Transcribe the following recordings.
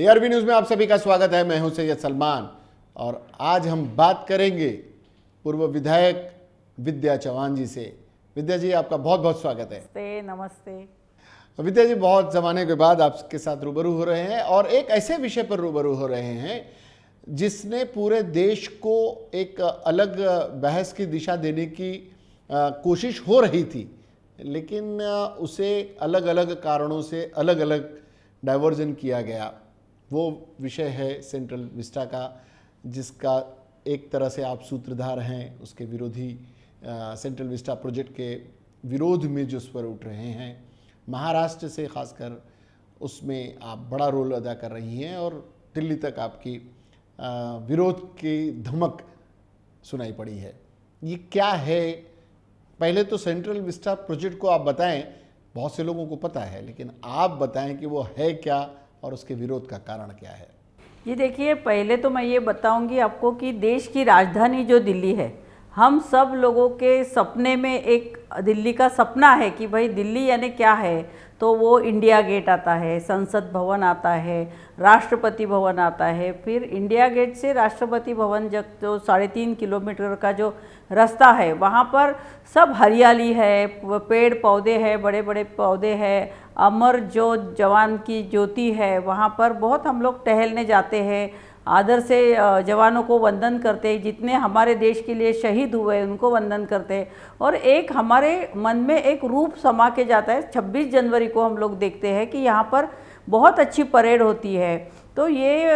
DRB news में आप सभी का स्वागत है। मैं हूं सैयद सलमान और आज हम बात करेंगे पूर्व विधायक विद्या चौहान जी से। विद्या जी, आपका बहुत बहुत स्वागत है। नमस्ते। विद्या जी, बहुत ज़माने के बाद आपके साथ रूबरू हो रहे हैं और एक ऐसे विषय पर रूबरू हो रहे हैं जिसने पूरे देश को एक अलग बहस की दिशा देने की कोशिश हो रही थी, लेकिन उसे अलग अलग कारणों से अलग अलग डाइवर्जन किया गया। वो विषय है सेंट्रल विस्टा का, जिसका एक तरह से आप सूत्रधार हैं। उसके विरोधी सेंट्रल विस्टा प्रोजेक्ट के विरोध में जो स्वर उठ रहे हैं, महाराष्ट्र से खासकर, उसमें आप बड़ा रोल अदा कर रही हैं और दिल्ली तक आपकी विरोध की धमक सुनाई पड़ी है। ये क्या है? पहले तो सेंट्रल विस्टा प्रोजेक्ट को आप बताएं। बहुत से लोगों को पता है, लेकिन आप बताएं कि वो है क्या और उसके विरोध का कारण क्या है। जी देखिए, पहले तो मैं ये बताऊंगी आपको कि देश की राजधानी जो दिल्ली है, हम सब लोगों के सपने में एक दिल्ली का सपना है कि भाई दिल्ली यानी क्या है, तो वो इंडिया गेट आता है, संसद भवन आता है, राष्ट्रपति भवन आता है। फिर इंडिया गेट से राष्ट्रपति भवन जो 3.5 किलोमीटर का जो रास्ता है, वहाँ पर सब हरियाली है, पेड़ पौधे हैं, बड़े बड़े पौधे हैं। अमर जो जवान की ज्योति है, वहाँ पर बहुत हम लोग टहलने जाते हैं, आदर से जवानों को वंदन करते हैं, जितने हमारे देश के लिए शहीद हुए उनको वंदन करते हैं। और एक हमारे मन में एक रूप समा के जाता है। 26 जनवरी को हम लोग देखते हैं कि यहाँ पर बहुत अच्छी परेड होती है, तो ये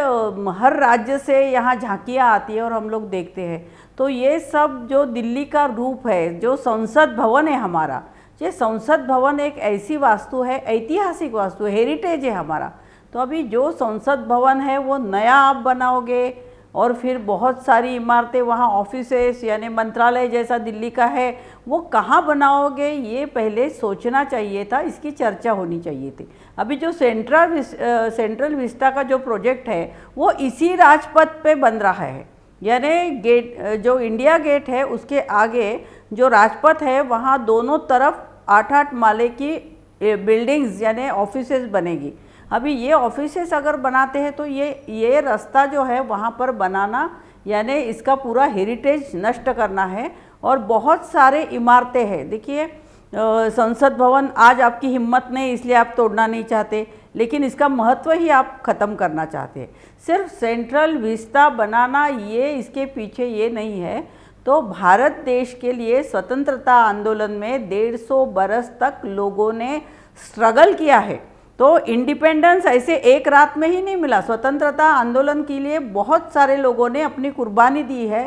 हर राज्य से यहाँ झांकियाँ आती है और हम लोग देखते हैं। तो ये सब जो दिल्ली का रूप है, जो संसद भवन है हमारा, ये संसद भवन एक ऐसी वास्तु है, ऐतिहासिक वास्तु, हेरिटेज है हमारा। तो अभी जो संसद भवन है वो नया आप बनाओगे और फिर बहुत सारी इमारतें वहाँ, ऑफिसेस यानी मंत्रालय जैसा दिल्ली का है, वो कहाँ बनाओगे, ये पहले सोचना चाहिए था, इसकी चर्चा होनी चाहिए थी। अभी जो सेंट्रल विस्टा का जो प्रोजेक्ट है वो इसी राजपथ पे बन रहा है, यानी गेट जो इंडिया गेट है उसके आगे जो राजपथ है, वहाँ दोनों तरफ 8-8 माले की बिल्डिंग्स यानी ऑफिसेस बनेगी। अभी ये ऑफिसेस अगर बनाते हैं तो ये रास्ता जो है वहाँ पर बनाना यानी इसका पूरा हेरिटेज नष्ट करना है। और बहुत सारे इमारतें हैं। देखिए, संसद भवन आज आपकी हिम्मत नहीं, इसलिए आप तोड़ना नहीं चाहते, लेकिन इसका महत्व ही आप ख़त्म करना चाहते हैं। सिर्फ सेंट्रल विस्टा बनाना ये इसके पीछे ये नहीं है। तो भारत देश के लिए स्वतंत्रता आंदोलन में 150 बरस तक लोगों ने स्ट्रगल किया है। तो इंडिपेंडेंस ऐसे एक रात में ही नहीं मिला। स्वतंत्रता आंदोलन के लिए बहुत सारे लोगों ने अपनी कुर्बानी दी है।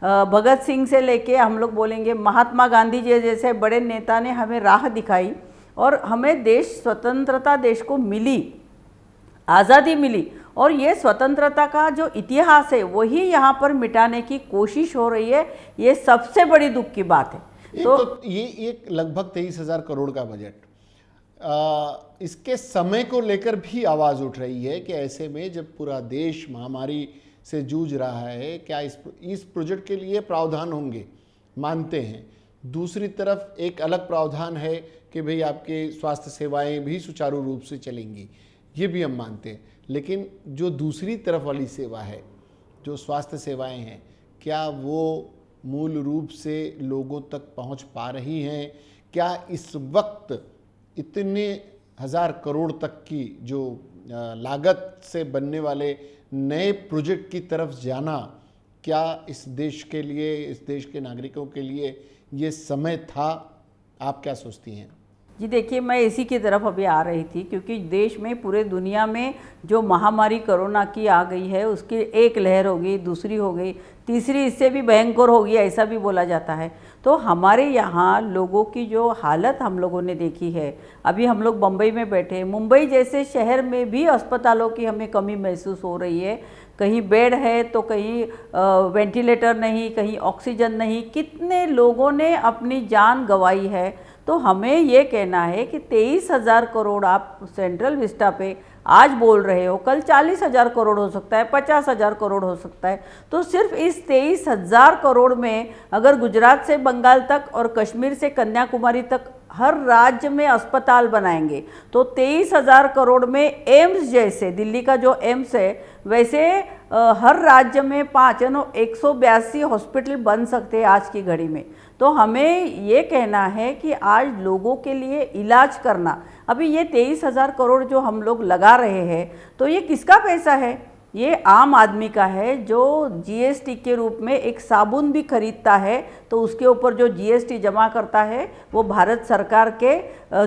भगत सिंह से लेके हम लोग बोलेंगे महात्मा गांधी जी जैसे बड़े नेता ने हमें राह दिखाई और हमें स्वतंत्रता देश को मिली, आज़ादी मिली। और ये स्वतंत्रता का जो इतिहास है वही यहाँ पर मिटाने की कोशिश हो रही है। ये सबसे बड़ी दुख की बात है। तो ये एक लगभग 23,000 करोड़ का बजट, इसके समय को लेकर भी आवाज़ उठ रही है कि ऐसे में जब पूरा देश महामारी से जूझ रहा है, क्या इस प्रोजेक्ट के लिए प्रावधान होंगे? मानते हैं। दूसरी तरफ एक अलग प्रावधान है कि भाई आपके स्वास्थ्य सेवाएं भी सुचारू रूप से चलेंगी, ये भी हम मानते हैं। लेकिन जो दूसरी तरफ वाली सेवा है, जो स्वास्थ्य सेवाएं हैं, क्या वो मूल रूप से लोगों तक पहुंच पा रही हैं? क्या इस वक्त इतने 1000 करोड़ तक की जो लागत से बनने वाले नए प्रोजेक्ट की तरफ जाना, क्या इस देश के लिए, इस देश के नागरिकों के लिए ये समय था? आप क्या सोचती हैं? जी देखिए, मैं इसी की तरफ अभी आ रही थी, क्योंकि देश में, पूरे दुनिया में जो महामारी कोरोना की आ गई है, उसकी एक लहर हो गई, दूसरी हो गई, तीसरी इससे भी भयंकर होगी, ऐसा भी बोला जाता है। तो हमारे यहाँ लोगों की जो हालत हम लोगों ने देखी है, अभी हम लोग बम्बई में बैठे, मुंबई जैसे शहर में भी अस्पतालों की हमें कमी महसूस हो रही है। कहीं बेड है तो कहीं वेंटिलेटर नहीं, कहीं ऑक्सीजन नहीं, कितने लोगों ने अपनी जान गंवाई है। तो हमें ये कहना है कि 23,000 करोड़ आप सेंट्रल विस्टा पे आज बोल रहे हो, कल 40,000 करोड़ हो सकता है, 50,000 करोड़ हो सकता है। तो सिर्फ इस 23,000 करोड़ में अगर गुजरात से बंगाल तक और कश्मीर से कन्याकुमारी तक हर राज्य में अस्पताल बनाएंगे तो 23,000 करोड़ में एम्स, जैसे दिल्ली का जो एम्स है वैसे हर राज्य में 182 हॉस्पिटल बन सकते हैं आज की घड़ी में। तो हमें ये कहना है कि आज लोगों के लिए इलाज करना, अभी ये 23,000 करोड़ जो हम लोग लगा रहे हैं तो ये किसका पैसा है? ये आम आदमी का है, जो जीएसटी के रूप में एक साबुन भी खरीदता है तो उसके ऊपर जो जीएसटी जमा करता है वो भारत सरकार के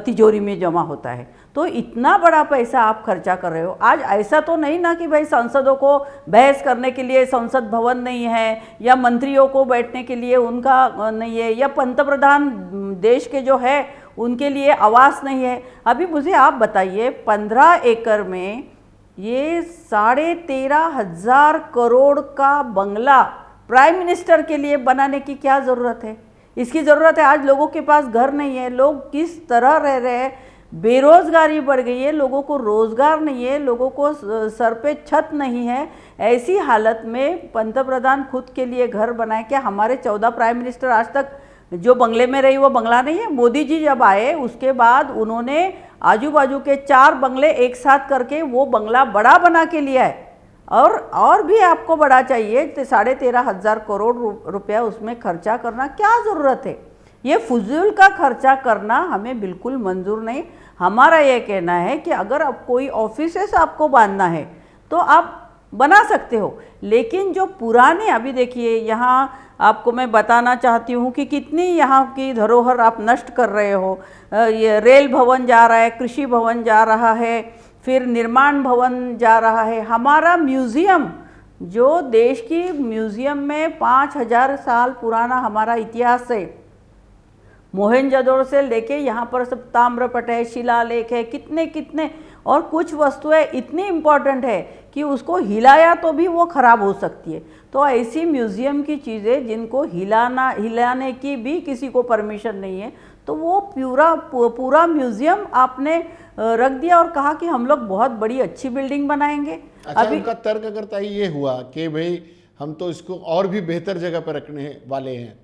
तिजोरी में जमा होता है। तो इतना बड़ा पैसा आप खर्चा कर रहे हो। आज ऐसा तो नहीं ना कि भाई सांसदों को बहस करने के लिए संसद भवन नहीं है, या मंत्रियों को बैठने के लिए उनका नहीं है, या पंतप्रधान देश के जो है उनके लिए आवास नहीं है। अभी मुझे आप बताइए 15 एकड़ में ये 13,500 करोड़ का बंगला प्राइम मिनिस्टर के लिए बनाने की क्या ज़रूरत है? इसकी ज़रूरत है। आज लोगों के पास घर नहीं है, लोग किस तरह रह रहे हैं, बेरोज़गारी बढ़ गई है, लोगों को रोज़गार नहीं है, लोगों को सर पे छत नहीं है। ऐसी हालत में पंतप्रधान खुद के लिए घर बनाए। क्या हमारे 14 प्राइम मिनिस्टर आज तक जो बंगले में रही वो बंगला नहीं है? मोदी जी जब आए उसके बाद उन्होंने आजू बाजू के 4 बंगले एक साथ करके वो बंगला बड़ा बना के लिया है, और भी आपको बड़ा चाहिए तो 13,500 करोड़ रुपया उसमें खर्चा करना क्या ज़रूरत है? ये फजूल का खर्चा करना हमें बिल्कुल मंजूर नहीं। हमारा ये कहना है कि अगर अब कोई ऑफिसेस आपको बांधना है तो आप बना सकते हो, लेकिन जो पुराने, अभी देखिए यहाँ आपको मैं बताना चाहती हूँ कि कितनी यहाँ की धरोहर आप नष्ट कर रहे हो। ये रेल भवन जा रहा है, कृषि भवन जा रहा है, फिर निर्माण भवन जा रहा है। हमारा म्यूज़ियम, जो देश की म्यूज़ियम में 5,000 साल पुराना हमारा इतिहास है, मोहनजोदड़ो से लेके यहाँ पर सब ताम्रपट है, शिलालेख है, कितने कितने, और कुछ वस्तुएं इतनी इम्पॉर्टेंट है कि उसको हिलाया तो भी वो ख़राब हो सकती है। तो ऐसी म्यूज़ियम की चीज़ें जिनको हिलाने की भी किसी को परमिशन नहीं है, तो वो पूरा म्यूज़ियम आपने रख दिया और कहा कि हम लोग बहुत बड़ी अच्छी बिल्डिंग बनाएंगे। अच्छा, अभी उनका तर्क अगर ये हुआ कि भाई हम तो इसको और भी बेहतर जगह पर रखने वाले हैं,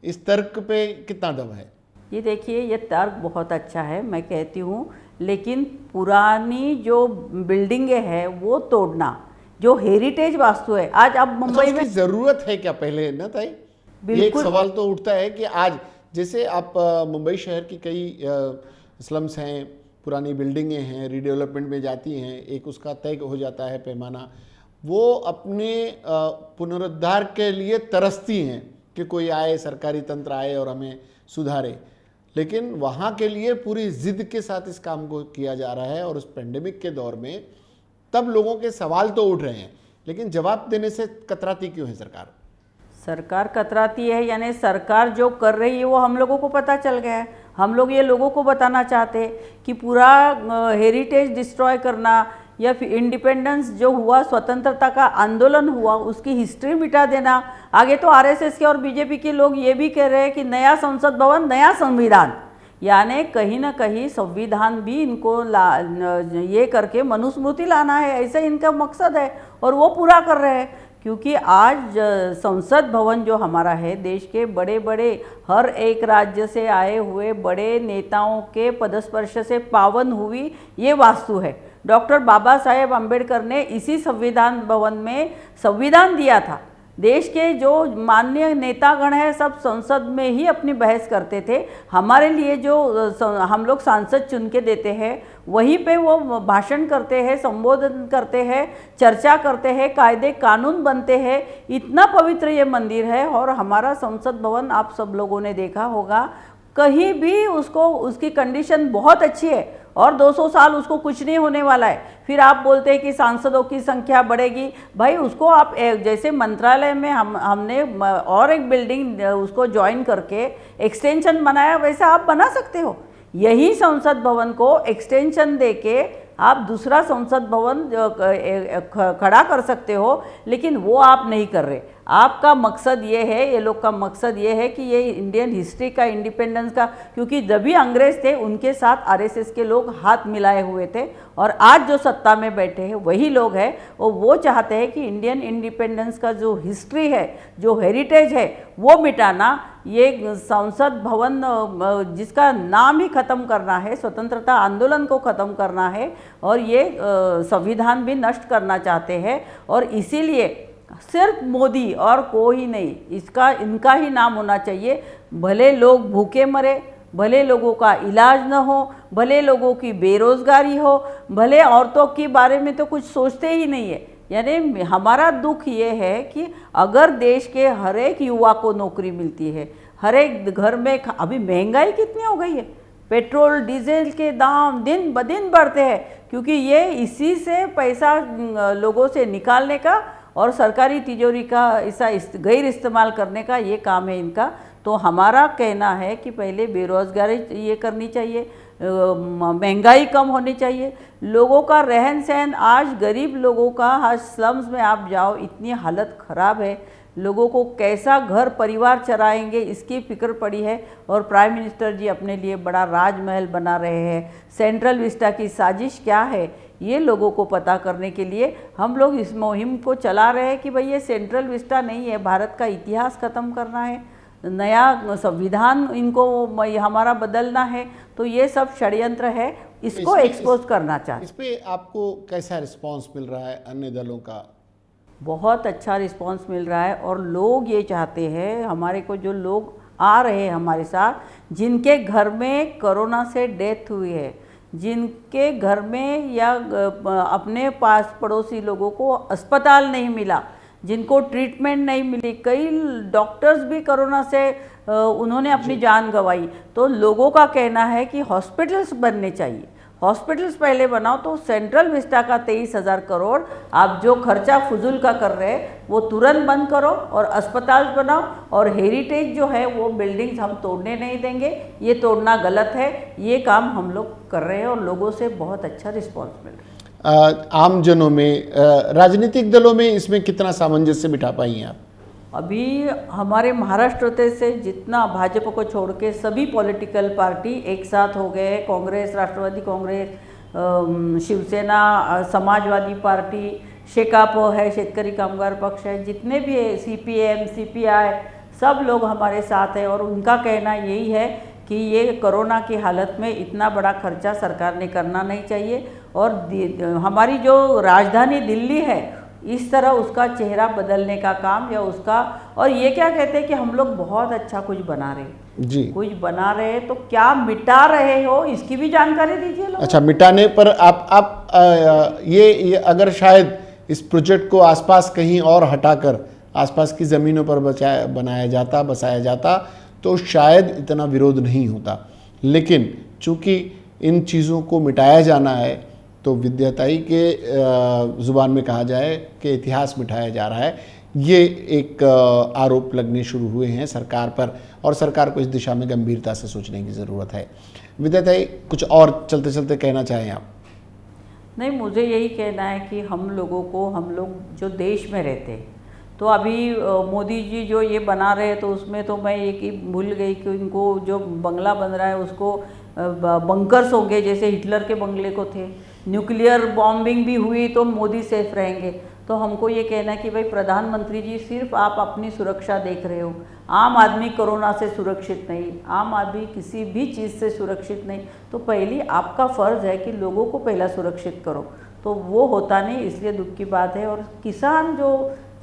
इस तर्क पे कितना दम है? ये देखिए, ये तर्क बहुत अच्छा है, मैं कहती हूँ, लेकिन पुरानी जो बिल्डिंगें हैं वो तोड़ना, जो हेरिटेज वास्तु है, आज अब मुंबई में ज़रूरत है क्या? पहले ना ताई, ये एक सवाल तो उठता है कि आज जैसे आप मुंबई शहर की कई स्लम्स हैं, पुरानी बिल्डिंगें हैं, रीडेवलपमेंट में जाती हैं, एक उसका तय हो जाता है पैमाना, वो अपने पुनरुद्धार के लिए तरसती हैं कि कोई आए, सरकारी तंत्र आए और हमें सुधारे, लेकिन वहाँ के लिए पूरी जिद के साथ इस काम को किया जा रहा है। और उस पेंडेमिक के दौर में तब लोगों के सवाल तो उठ रहे हैं, लेकिन जवाब देने से कतराती क्यों है सरकार? सरकार कतराती है, यानी सरकार जो कर रही है वो हम लोगों को पता चल गया है। हम लोग ये लोगों को बताना चाहते हैं कि पूरा हेरिटेज डिस्ट्रॉय करना, या फिर इंडिपेंडेंस जो हुआ, स्वतंत्रता का आंदोलन हुआ, उसकी हिस्ट्री मिटा देना। आगे तो आरएसएस के और बीजेपी के लोग ये भी कह रहे हैं कि नया संसद भवन, नया संविधान, यानी कहीं ना कहीं संविधान भी इनको ये करके मनुस्मृति लाना है, ऐसा इनका मकसद है और वो पूरा कर रहे हैं। क्योंकि आज संसद भवन जो हमारा है, देश के बड़े बड़े हर एक राज्य से आए हुए बड़े नेताओं के पदस्पर्श से पावन हुई ये वास्तु है। डॉक्टर बाबा साहेब अम्बेडकर ने इसी संविधान भवन में संविधान दिया था। देश के जो माननीय नेतागण हैं सब संसद में ही अपनी बहस करते थे। हमारे लिए जो हम लोग सांसद चुन के देते हैं वहीं पे वो भाषण करते हैं, संबोधन करते हैं, चर्चा करते हैं, कायदे कानून बनते हैं। इतना पवित्र ये मंदिर है। और हमारा संसद भवन आप सब लोगों ने देखा होगा, कहीं भी उसकी कंडीशन बहुत अच्छी है और 200 साल उसको कुछ नहीं होने वाला है। फिर आप बोलते हैं कि सांसदों की संख्या बढ़ेगी। भाई उसको आप जैसे मंत्रालय में हमने और एक बिल्डिंग उसको ज्वाइन करके एक्सटेंशन बनाया, वैसे आप बना सकते हो। यही संसद भवन को एक्सटेंशन देके आप दूसरा संसद भवन खड़ा कर सकते हो, लेकिन वो आप नहीं कर रहे। आपका मकसद ये है, ये लोग का मकसद ये है कि ये इंडियन हिस्ट्री का, इंडिपेंडेंस का, क्योंकि जब भी अंग्रेज थे उनके साथ आरएसएस के लोग हाथ मिलाए हुए थे, और आज जो सत्ता में बैठे हैं वही लोग हैं, और वो चाहते हैं कि इंडियन इंडिपेंडेंस का जो हिस्ट्री है, जो हेरिटेज है, वो मिटाना, ये संसद भवन जिसका नाम ही ख़त्म करना है, स्वतंत्रता आंदोलन को ख़त्म करना है, और ये संविधान भी नष्ट करना चाहते हैं। और इसीलिए सिर्फ मोदी और कोई नहीं, इनका ही नाम होना चाहिए। भले लोग भूखे मरे, भले लोगों का इलाज न हो, भले लोगों की बेरोजगारी हो, भले औरतों के बारे में तो कुछ सोचते ही नहीं है। यानी हमारा दुख ये है कि अगर देश के हर एक युवा को नौकरी मिलती है, हर एक घर में, अभी महंगाई कितनी हो गई है, पेट्रोल डीजल के दाम दिन ब दिन बढ़ते हैं, क्योंकि ये इसी से पैसा लोगों से निकालने का और सरकारी तिजोरी का ऐसा गैर इस्तेमाल करने का ये काम है इनका। तो हमारा कहना है कि पहले बेरोजगारी ये करनी चाहिए, महंगाई कम होनी चाहिए, लोगों का रहन सहन, आज गरीब लोगों का, आज स्लम्स में आप जाओ इतनी हालत ख़राब है, लोगों को कैसा घर परिवार चलाएंगे इसकी फिक्र पड़ी है। और प्राइम मिनिस्टर जी अपने लिए बड़ा राजमहल बना रहे हैं। सेंट्रल विस्टा की साजिश क्या है ये लोगों को पता करने के लिए हम लोग इस मुहिम को चला रहे हैं कि भाई ये सेंट्रल विस्टा नहीं है, भारत का इतिहास ख़त्म करना है, नया संविधान इनको हमारा बदलना है। तो ये सब षड्यंत्र है, इसको एक्सपोज करना चाहते। इस पे आपको कैसा रिस्पांस मिल रहा है अन्य दलों का? बहुत अच्छा रिस्पांस मिल रहा है, और लोग ये चाहते हैं, हमारे को जो लोग आ रहे हैं हमारे साथ, जिनके घर में कोरोना से डेथ हुई है, जिनके घर में या अपने पास पड़ोसी लोगों को अस्पताल नहीं मिला, जिनको ट्रीटमेंट नहीं मिली, कई डॉक्टर्स भी कोरोना से उन्होंने अपनी जान गंवाई। तो लोगों का कहना है कि हॉस्पिटल्स बनने चाहिए, हॉस्पिटल्स पहले बनाओ। तो सेंट्रल विस्टा का 23,000 करोड़ आप जो खर्चा फजूल का कर रहे हैं वो तुरंत बंद करो और अस्पताल बनाओ, और हेरिटेज जो है वो बिल्डिंग्स हम तोड़ने नहीं देंगे, ये तोड़ना गलत है। ये काम हम लोग कर रहे हैं और लोगों से बहुत अच्छा रिस्पॉन्स मिल रहा है। आम जनों में, राजनीतिक दलों में इसमें कितना सामंजस्य बिठा पाई हैं आप? अभी हमारे महाराष्ट्र से जितना भाजपा को छोड़ के सभी पॉलिटिकल पार्टी एक साथ हो गए, कांग्रेस, राष्ट्रवादी कांग्रेस, शिवसेना, समाजवादी पार्टी, शेकाप है, शेतकरी कामगार पक्ष है, जितने भी है, सीपीएम, सीपीआई, सब लोग हमारे साथ हैं। और उनका कहना यही है कि ये कोरोना की हालत में इतना बड़ा खर्चा सरकार ने करना नहीं चाहिए, और हमारी जो राजधानी दिल्ली है इस तरह उसका चेहरा बदलने का काम, या उसका, और ये क्या कहते हैं कि हम लोग बहुत अच्छा कुछ बना रहे हैं जी, कुछ बना रहे हैं, तो क्या मिटा रहे हो इसकी भी जानकारी दीजिए लोगों। अच्छा, मिटाने पर आप ये अगर शायद इस प्रोजेक्ट को आसपास कहीं और हटाकर आसपास की ज़मीनों पर बसाया जाता तो शायद इतना विरोध नहीं होता, लेकिन चूंकि इन चीज़ों को मिटाया जाना है तो विद्याताई के ज़ुबान में कहा जाए कि इतिहास मिटाया जा रहा है। ये एक आरोप लगने शुरू हुए हैं सरकार पर, और सरकार को इस दिशा में गंभीरता से सोचने की ज़रूरत है। विद्याताई, कुछ और चलते चलते कहना चाहें आप? नहीं, मुझे यही कहना है कि हम लोग जो देश में रहते हैं, तो अभी मोदी जी जो ये बना रहे हैं, तो उसमें तो मैं एक ही भूल गई कि इनको जो बंगला बन रहा है उसको बंकर्स होंगे, जैसे हिटलर के बंगले को थे, न्यूक्लियर बॉम्बिंग भी हुई तो मोदी सेफ रहेंगे। तो हमको ये कहना है कि भाई प्रधानमंत्री जी, सिर्फ आप अपनी सुरक्षा देख रहे हो, आम आदमी कोरोना से सुरक्षित नहीं, आम आदमी किसी भी चीज़ से सुरक्षित नहीं। तो पहली आपका फ़र्ज़ है कि लोगों को पहला सुरक्षित करो, तो वो होता नहीं, इसलिए दुख की बात है। और किसान जो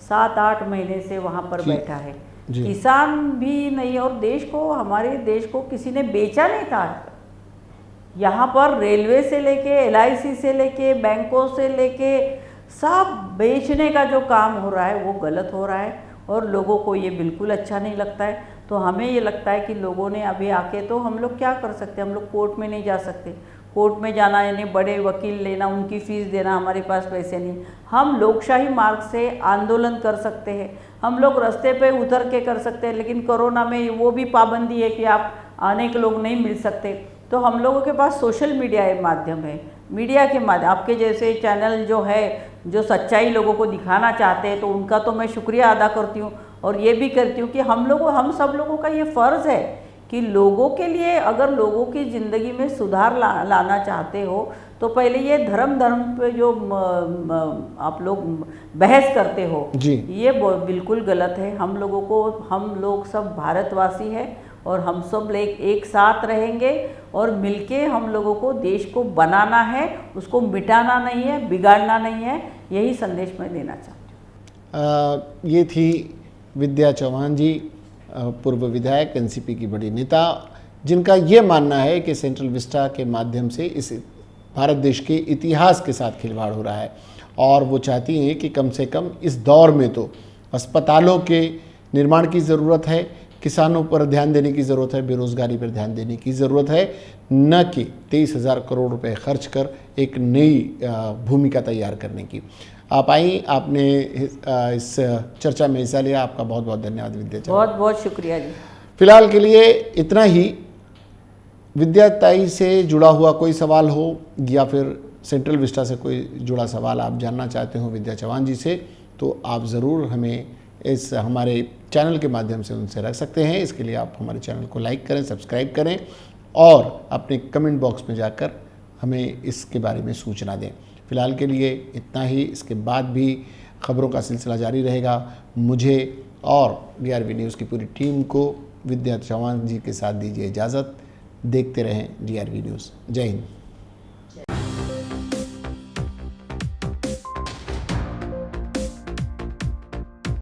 7-8 महीने से वहाँ पर बैठा है, किसान भी नहीं, और हमारे देश को किसी ने बेचा नहीं था। यहाँ पर रेलवे से लेके, LIC से लेके, बैंकों से लेके सब बेचने का जो काम हो रहा है वो गलत हो रहा है, और लोगों को ये बिल्कुल अच्छा नहीं लगता है। तो हमें ये लगता है कि लोगों ने अभी आके, तो हम लोग क्या कर सकते हैं, हम लोग कोर्ट में नहीं जा सकते, कोर्ट में जाना यानी बड़े वकील लेना, उनकी फ़ीस देना, हमारे पास पैसे नहीं। हम लोकशाही मार्ग से आंदोलन कर सकते हैं, हम लोग रास्ते पे उतर के कर सकते हैं, लेकिन कोरोना में वो भी पाबंदी है कि आप अनेक लोग नहीं मिल सकते। तो हम लोगों के पास सोशल मीडिया माध्यम है, मीडिया के माध्यम, आपके जैसे चैनल जो है जो सच्चाई लोगों को दिखाना चाहते हैं, तो उनका तो मैं शुक्रिया अदा करती हूँ। और ये भी करती हूँ कि हम सब लोगों का ये फ़र्ज़ है कि लोगों के लिए, अगर लोगों की ज़िंदगी में सुधार लाना चाहते हो तो पहले ये धर्म पे जो आप लोग बहस करते हो जी, ये बिल्कुल गलत है। हम लोग सब भारतवासी हैं और हम सब एक साथ रहेंगे और मिलके हम लोगों को देश को बनाना है, उसको मिटाना नहीं है, बिगाड़ना नहीं है। यही संदेश मैं देना चाहती हूँ। ये थी विद्या चौहान जी, पूर्व विधायक, एनसीपी की बड़ी नेता, जिनका ये मानना है कि सेंट्रल विस्टा के माध्यम से इस भारत देश के इतिहास के साथ खिलवाड़ हो रहा है और वो चाहती हैं कि कम से कम इस दौर में तो अस्पतालों के निर्माण की ज़रूरत है, किसानों पर ध्यान देने की ज़रूरत है, बेरोज़गारी पर ध्यान देने की ज़रूरत है, न कि 23,000 करोड़ रुपए खर्च कर एक नई भूमिका तैयार करने की। आप आई, आपने इस चर्चा में हिस्सा लिया, आपका बहुत बहुत धन्यवाद विद्या चौहान। बहुत बहुत शुक्रिया जी। फिलहाल के लिए इतना ही। विद्याताई से जुड़ा हुआ कोई सवाल हो या फिर सेंट्रल विस्टा से कोई जुड़ा सवाल आप जानना चाहते हो विद्या चौहान जी से, तो आप ज़रूर हमें इस हमारे चैनल के माध्यम से उनसे रख सकते हैं। इसके लिए आप हमारे चैनल को लाइक करें, सब्सक्राइब करें और अपने कमेंट बॉक्स में जाकर हमें इसके बारे में सूचना दें। फिलहाल के लिए इतना ही। इसके बाद भी खबरों का सिलसिला जारी रहेगा। मुझे और DRV न्यूज़ की पूरी टीम को विद्या चौहान जी के साथ दीजिए इजाज़त। देखते रहें DRV न्यूज़। जय हिंद।